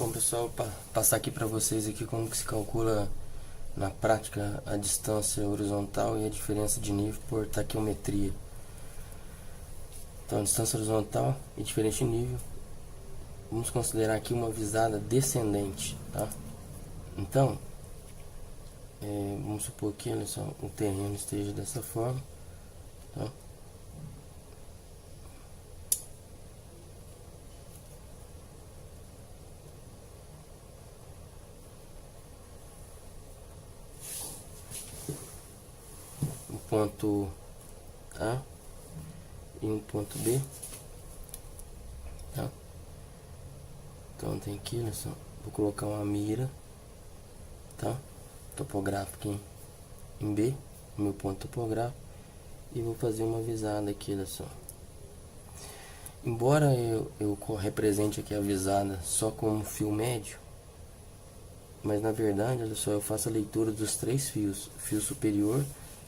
Bom, pessoal, passar aqui para vocês aqui como que se calcula na prática a distância horizontal e a diferença de nível por taquiometria. Então, a distância horizontal e diferença de nível, vamos considerar aqui uma visada descendente, tá? Então, vamos supor que, olha só, o terreno esteja dessa forma, tá? Um ponto A e um ponto B, tá? Então tem aqui, olha só, vou colocar uma mira, tá? Topográfica em B, meu ponto topográfico, e vou fazer uma visada aqui, olha só. Embora eu represente aqui a visada só como fio médio, mas na verdade, olha só, eu faço a leitura dos três fios: fio superior,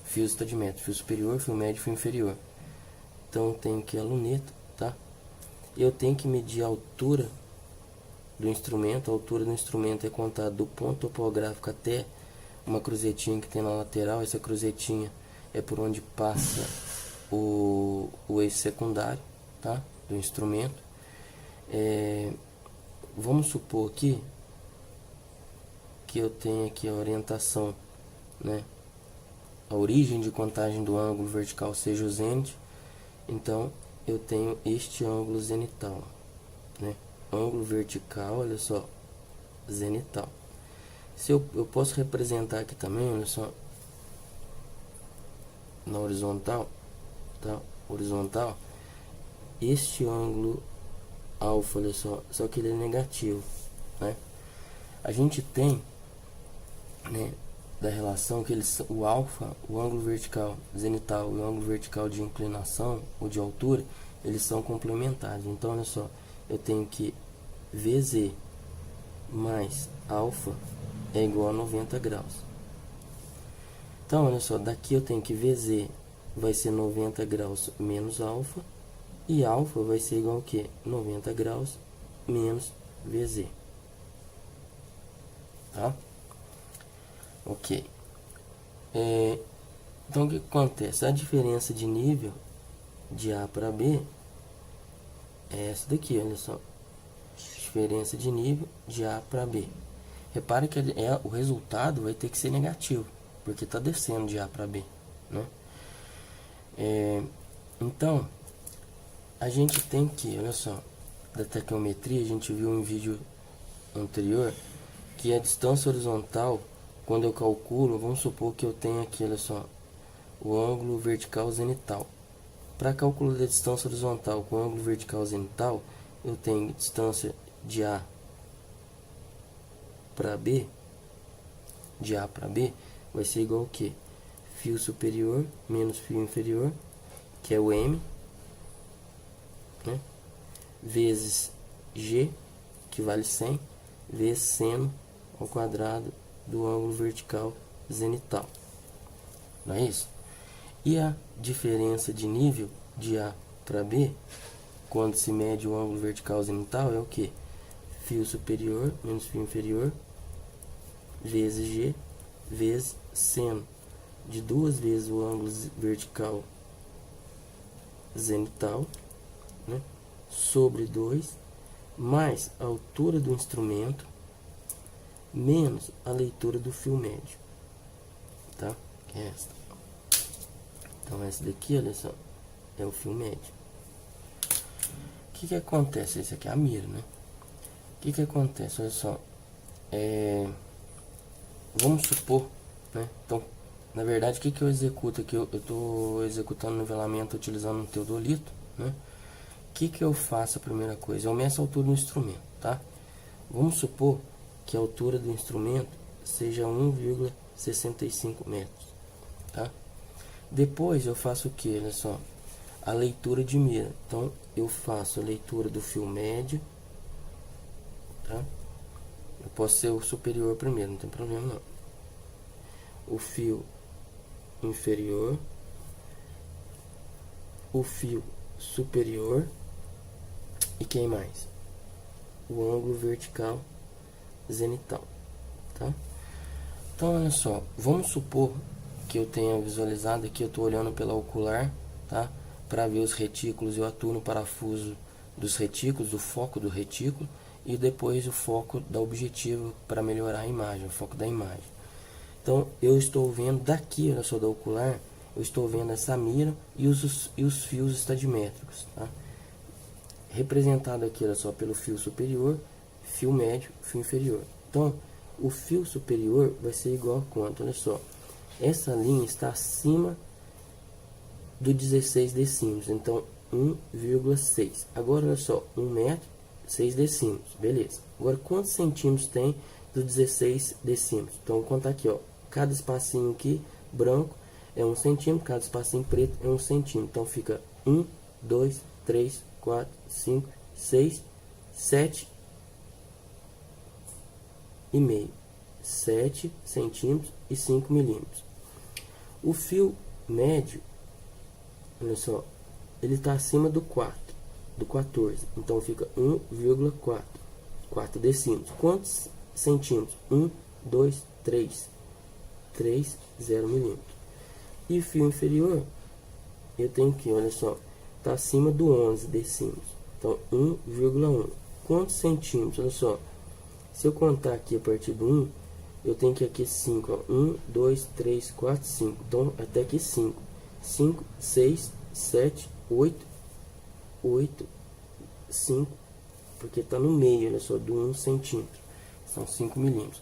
fio estadimento, fio superior, fio médio, fio inferior. Então eu tenho aqui a luneta, tá? Eu tenho que medir a altura do instrumento. A altura do instrumento é contada do ponto topográfico até uma cruzetinha que tem na lateral. Essa cruzetinha é por onde passa o eixo secundário, tá? Do instrumento. Vamos supor aqui que eu tenho aqui a orientação, né? A origem de contagem do ângulo vertical seja o zênite. Então eu tenho este ângulo zenital, né? Ângulo vertical, olha só, zenital. Se eu posso representar aqui também, olha só, na horizontal, tá? Horizontal, este ângulo alfa, olha só que ele é negativo, né? A gente tem, né, da relação que o alfa, o ângulo vertical zenital e o ângulo vertical de inclinação ou de altura, eles são complementares. Então olha só, eu tenho que VZ mais alfa é igual a 90 graus. Então olha só, daqui eu tenho que VZ vai ser 90 graus menos alfa, e alfa vai ser igual a que? 90 graus menos VZ. Tá? Ok. Então o que acontece? A diferença de nível de A para B é essa daqui, olha só. Diferença de nível de A para B. Repare que o resultado vai ter que ser negativo, porque está descendo de A para B, né? Então, a gente tem que, olha só, da taquiometria, a gente viu em vídeo anterior, que a distância horizontal, quando eu calculo, vamos supor que eu tenho aqui, olha só, o ângulo vertical zenital. Para cálculo da distância horizontal com ângulo vertical zenital, eu tenho distância de A para B, de A para B, vai ser igual ao que? Fio superior menos fio inferior, que é o M, né? Vezes G, que vale 100, vezes seno ao quadrado do ângulo vertical zenital. Não é isso? E a diferença de nível de A para B, quando se mede o ângulo vertical zenital, é o que? Fio superior menos fio inferior, vezes G, vezes seno de 2 vezes o ângulo vertical zenital, né? Sobre 2, mais a altura do instrumento, menos a leitura do fio médio, tá? Que é esta. Então essa daqui, olha só, é o fio médio. O que acontece? Esse aqui é a mira, né? O que acontece? Olha só, vamos supor, né? Então, na verdade, o que eu executo aqui? Eu estou executando nivelamento utilizando um teodolito, né? O que eu faço? A primeira coisa, eu meço a altura do instrumento, tá? Vamos supor que a altura do instrumento seja 1,65 metros, tá? Depois eu faço o que? Olha só, a leitura de mira. Então eu faço a leitura do fio médio, tá? Eu posso ser o superior primeiro, não tem problema não. O fio inferior, o fio superior e quem mais? O ângulo vertical zenital, tá? Então, olha só, vamos supor que eu tenha visualizado aqui, eu estou olhando pela ocular, tá? Para ver os retículos, eu atuo no parafuso dos retículos, o foco do retículo, e depois o foco da objetiva para melhorar a imagem, o foco da imagem. Então, eu estou vendo daqui, olha só, da ocular, eu estou vendo essa mira e os fios estadimétricos, tá? Representado aqui, olha só, pelo fio superior, fio médio, fio inferior. Então, o fio superior vai ser igual a quanto? Olha só, essa linha está acima do 16 decímetros, então 1,6. Agora, olha só, 1 metro, 6 decímetros, beleza. Agora, quantos centímetros tem do 16 decímetros? Então, vou contar aqui, ó, cada espacinho aqui, branco, é 1 centímetro, cada espacinho preto é 1 centímetro. Então, fica 1, 2, 3, 4, 5, 6, 7 e meio, 7 centímetros e 5 milímetros. O fio médio, olha só, ele está acima do 4, do 14, então fica 1,4, 4 decímetros. Quantos centímetros? 1, 2, 3, 3, 0 milímetros. E o fio inferior, eu tenho que, olha só, está acima do 11 decímetros, então 1,1. Quantos centímetros? Olha só, se eu contar aqui a partir do 1, eu tenho que aqui 5, ó, 1, 2, 3, 4, 5, então até aqui 5, 5, 6, 7, 8, 8, 5, porque está no meio, olha só, do 1 centímetro, são 5 milímetros.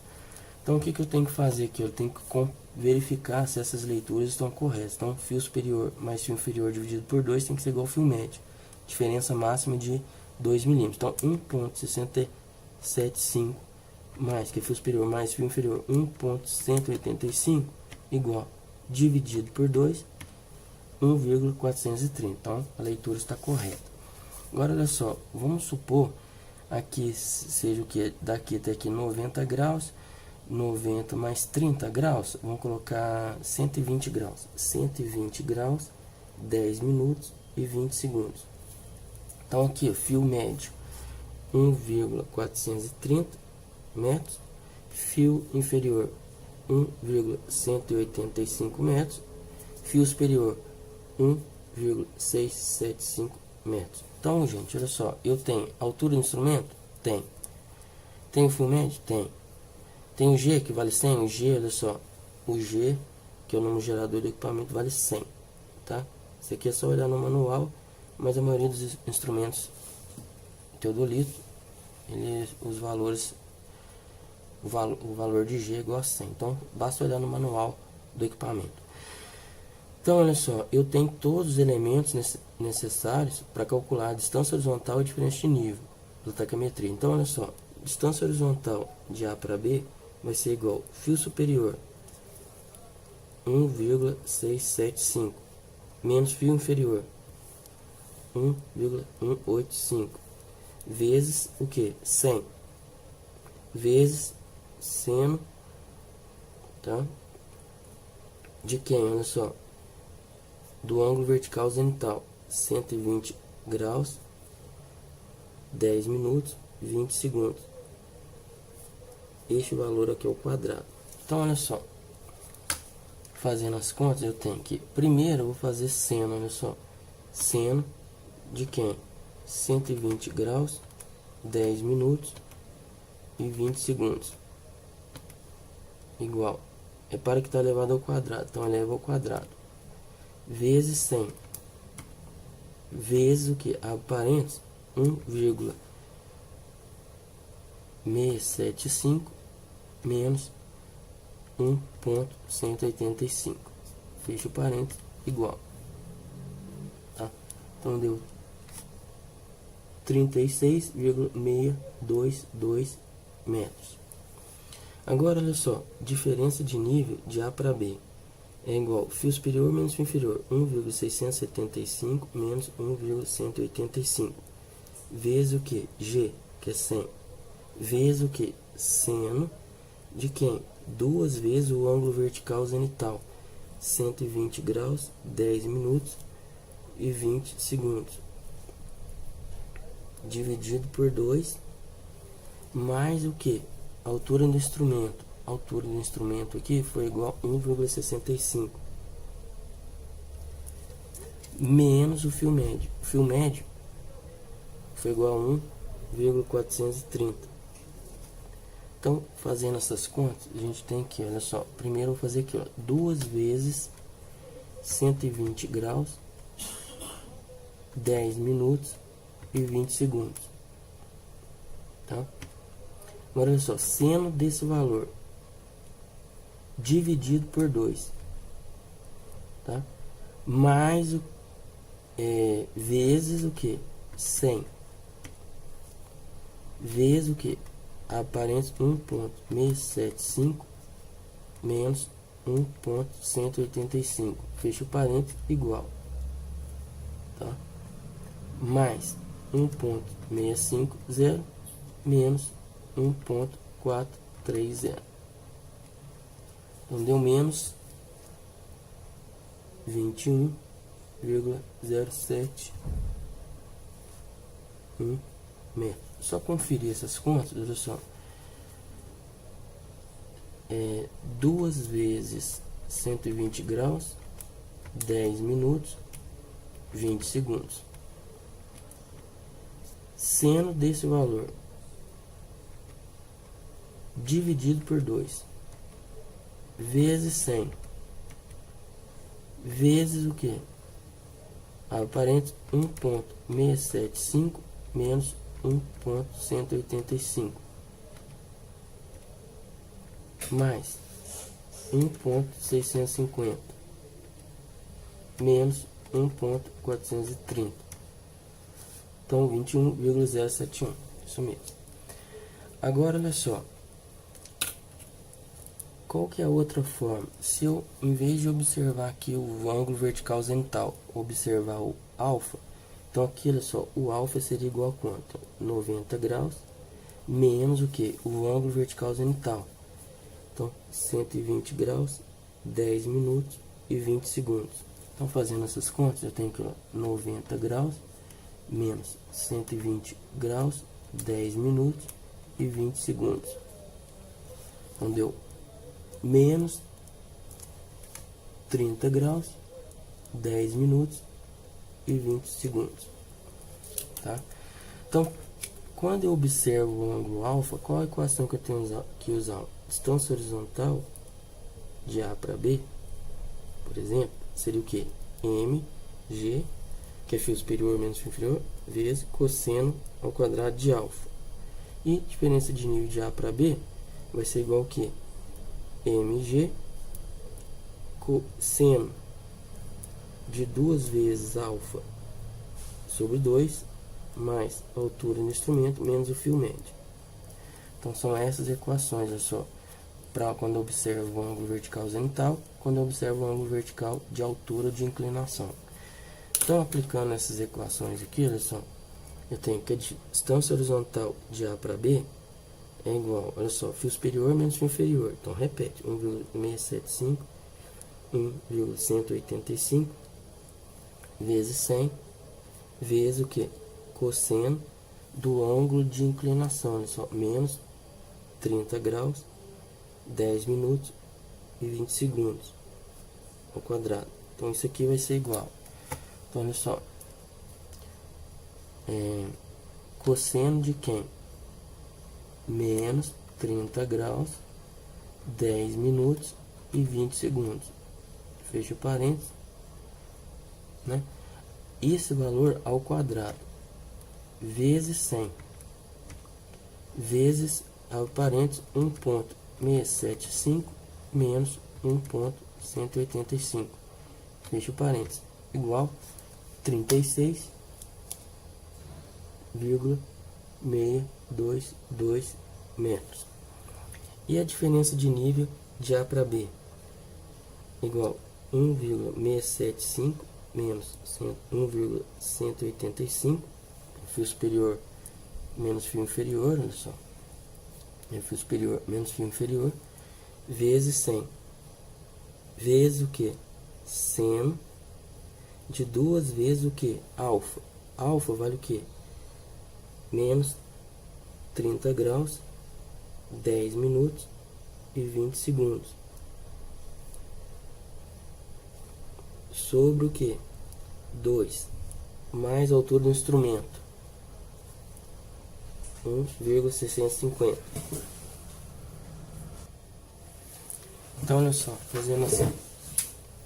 Então, o que eu tenho que fazer aqui? Eu tenho que verificar se essas leituras estão corretas. Então, fio superior mais fio inferior dividido por 2 tem que ser igual ao fio médio. Diferença máxima de 2 milímetros. Então, 1,675 mais que fio superior mais fio inferior 1,185 igual, dividido por 2, 1,430. Então, a leitura está correta. Agora, olha só, vamos supor aqui seja o que? Daqui até aqui 90 graus. 90 mais 30 graus, vamos colocar 120 graus. 120 graus, 10 minutos e 20 segundos. Então, aqui, o fio médio, 1,430 metros. Fio inferior, 1,185 metros. Fio superior, 1,675 metros. Então, gente, olha só, eu tenho altura do instrumento? Tem. Tem o fio médio? Tem. Tem o G que vale 100, o G, olha só, o G, que é o número gerador do equipamento, vale 100, tá? Isso aqui é só olhar no manual, mas a maioria dos instrumentos teodolito, os valores, o valor de G é igual a 100, então basta olhar no manual do equipamento. Então, olha só, eu tenho todos os elementos necessários para calcular a distância horizontal e diferença de nível da taquimetria. Então, olha só, distância horizontal de A para B vai ser igual fio superior 1,675 menos fio inferior 1,185 vezes o que? 100 vezes seno, tá? De quem? Olha só, do ângulo vertical zenital, 120 graus, 10 minutos, 20 segundos. Este valor aqui é o quadrado. Então, olha só, fazendo as contas, eu tenho que, primeiro eu vou fazer seno, olha só, seno de quem? 120 graus, 10 minutos e 20 segundos, igual, repara que está elevado ao quadrado, então eleva ao quadrado, vezes 100, vezes o que? Abre parênteses, 1,675 menos 1,185, fecha o parênteses, igual, tá? Então deu 36,622 metros. Agora, olha só, diferença de nível de A para B é igual fio superior menos fio inferior, 1,675 menos 1,185, vezes o que? G, que é 100, vezes o que? Seno de quem? Duas vezes o ângulo vertical zenital, 120 graus, 10 minutos e 20 segundos, dividido por 2, mais o que? altura do instrumento. A altura do instrumento aqui foi igual a 1,65 menos o fio médio. O fio médio foi igual a 1,430. Então, fazendo essas contas, a gente tem aqui, olha só. Primeiro eu vou fazer aqui, ó, 2 vezes 120 graus, 10 minutos e 20 segundos. Tá? Agora, olha só, seno desse valor dividido por 2, tá? Mais o vezes o que? 100 vezes o que? Aparente 1,675 menos 1,185, fecha o parênteses, igual, tá? Mais 1,650 menos 1,430. Então deu menos 21,071 metro. Só conferir essas contas, olha só. 2 vezes 120 graus, 10 minutos, 20 segundos. Seno desse valor dividido por 2 vezes 100 vezes o que? Aparente 1,675 menos 1,185 mais 1,650 menos 1,430. Então 21,071. Isso mesmo. Agora olha só. Qual que é a outra forma? Se eu, em vez de observar aqui o ângulo vertical zenital, observar o alfa, então aqui, olha só, o alfa seria igual a quanto? 90 graus menos o que? O ângulo vertical zenital. Então, 120 graus, 10 minutos e 20 segundos. Então, fazendo essas contas, eu tenho que 90 graus menos 120 graus, 10 minutos e 20 segundos. Então, deu menos 30 graus, 10 minutos e 20 segundos, tá? Então, quando eu observo o ângulo alfa, qual a equação que eu tenho que usar? Distância horizontal de A para B, por exemplo, seria o que? mg, que é fio superior menos fio inferior, vezes cosseno ao quadrado de alfa. E diferença de nível de A para B vai ser igual ao que? mg cosseno de 2 vezes alfa sobre 2 mais a altura do instrumento menos o fio médio. Então são essas equações, olha só, para quando eu observo o ângulo vertical zenital, quando eu observo o ângulo vertical de altura de inclinação. Então, aplicando essas equações aqui, olha só, eu tenho que a distância horizontal de A para B é igual, olha só, fio superior menos fio inferior. Então, repete, 1,675, 1,185 vezes 100 vezes o que? Cosseno do ângulo de inclinação, olha só, menos 30 graus, 10 minutos e 20 segundos ao quadrado. Então, isso aqui vai ser igual. Então, olha só, cosseno de quem? Menos 30 graus, 10 minutos e 20 segundos. Fecha o parênteses, né? Esse valor ao quadrado vezes 100 vezes ao parênteses 1,675 menos 1,185. Fecha o parênteses, igual 36,622 metros. E a diferença de nível de A para B? Igual 1,675 menos 1,185, fio superior menos fio inferior, olha só, fio superior menos fio inferior, vezes 100, vezes o que? Seno de 2 vezes o que? Alfa. Alfa vale o que? Menos 30 graus, 10 minutos e 20 segundos. Sobre o que? 2 mais a altura do instrumento, 1,650. Então olha só, fazendo assim,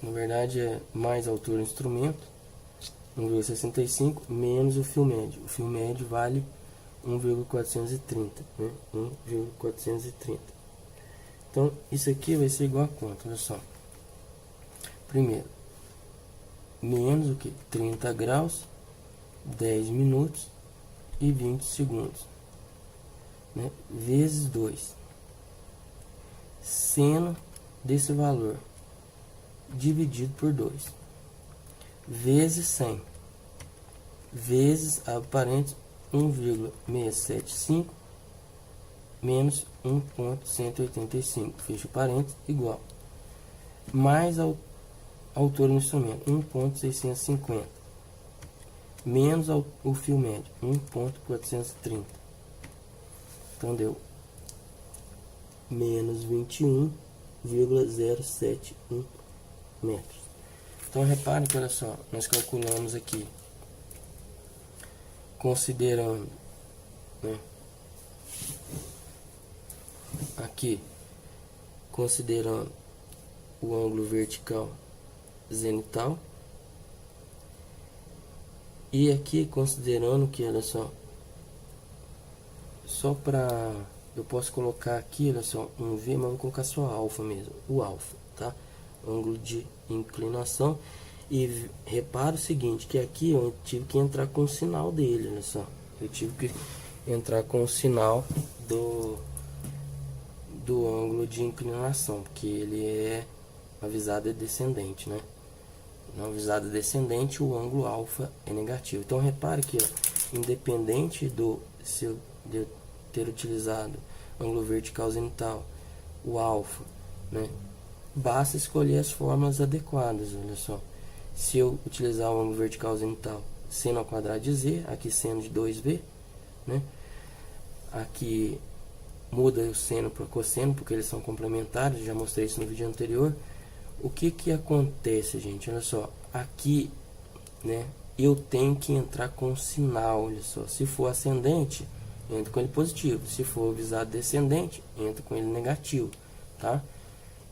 na verdade é mais a altura do instrumento, 1,65 menos o fio médio. O fio médio vale 1,430, né? 1,430. Então isso aqui vai ser igual a quanto? Olha só. Primeiro, menos o que? 30 graus, 10 minutos e 20 segundos, né? Vezes 2. Seno desse valor dividido por 2 vezes 100 vezes, abre parênteses, 1,675 menos 1,185, fecha o parênteses, igual, mais a altura do instrumento, 1,650, menos o fio médio, 1,430. Então deu menos 21,071 metros. Então repare que, olha só, nós calculamos aqui, considerando, né, aqui, considerando o ângulo vertical zenital, e aqui considerando que, olha só para eu posso colocar aqui, olha só, um V, mas vamos colocar só alfa mesmo, o alfa, tá? Ângulo de inclinação. E repara o seguinte, que aqui eu tive que entrar com o sinal dele, olha só. Eu tive que entrar com o sinal do ângulo de inclinação, porque ele é avisado descendente, né? Na avisada descendente, o ângulo alfa é negativo. Então repare que, ó, independente de eu ter utilizado ângulo vertical zenital, o alfa, né? Basta escolher as formas adequadas, olha só. Se eu utilizar o ângulo vertical zenital, seno ao quadrado de z, aqui seno de 2v, né? Aqui muda o seno para cosseno, porque eles são complementares, já mostrei isso no vídeo anterior. O que que acontece, gente? Olha só, aqui, né, eu tenho que entrar com sinal, olha só. Se for ascendente, entro com ele positivo. Se for avisado descendente, entro com ele negativo, tá?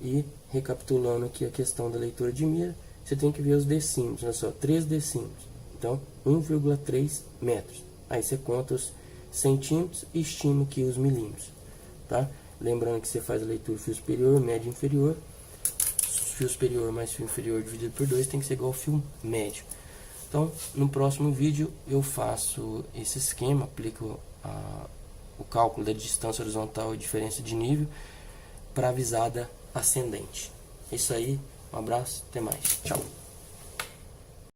E recapitulando aqui a questão da leitura de mira, você tem que ver os decímetros, olha só, 3 decímetros. Então, 1,3 metros. Aí você conta os centímetros e estima aqui os milímetros, tá? Lembrando que você faz a leitura fio superior, médio e inferior. Fio superior mais fio inferior dividido por 2 tem que ser igual ao fio médio. Então, no próximo vídeo eu faço esse esquema, aplico o cálculo da distância horizontal e diferença de nível para avisada ascendente. É isso aí, um abraço, até mais, tchau.